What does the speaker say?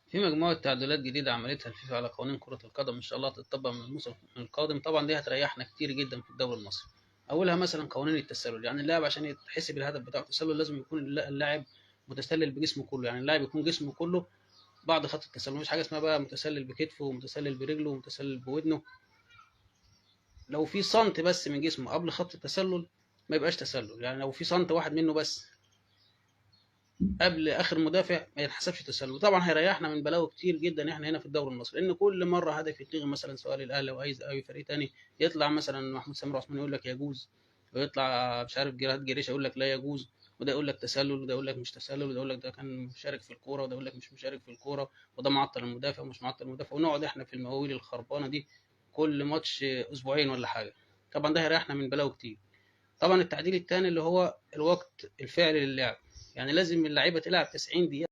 في مجموعة تعديلات جديدة عملتها الفيفا على قوانين كرة القدم إن شاء الله تتطبق من الموسم القادم. طبعا دي هتريحنا كتير جدا في الدوري المصري. أولها مثلا قوانين التسلل، يعني اللاعب عشان يتحسب الهدف بتاعه تسلل لازم يكون اللاعب متسلل بجسمه كله، يعني اللاعب يكون جسمه كله بعد خط التسلل، مفيش حاجة اسمها بقى متسلل بكتفه ومتسلل برجله ومتسلل بودنه. لو في سنت بس من جسمه قبل خط التسلل ما يبقاش تسلل، يعني لو في سنت واحد منه بس قبل اخر مدافع ما يتحسبش تسلل. طبعا هيريحنا من بلاوي كتير جدا احنا هنا في الدوري المصري، لان كل مره هدف يتلغي مثلا سواء للاهلي او اي فريق تاني، يطلع مثلا محمود سامر عثمان يقول لك يجوز، ويطلع مش عارف جهاد جريشه يقول لك لا يجوز، وده يقول لك تسلل وده يقول لك مش تسلل، وده يقول لك ده كان مشارك في الكوره وده يقول لك مش مشارك في الكوره، وده معطل المدافع ومش معطل المدافع، ونقعد احنا في المواويل الخربانه دي كل ماتش اسبوعين ولا حاجه. طبعا ده هيريحنا من بلاوي كتير. طبعا التعديل الثاني اللي هو الوقت الفعلي للعب، يعني لازم اللعيبه تلعب 90 دقيقه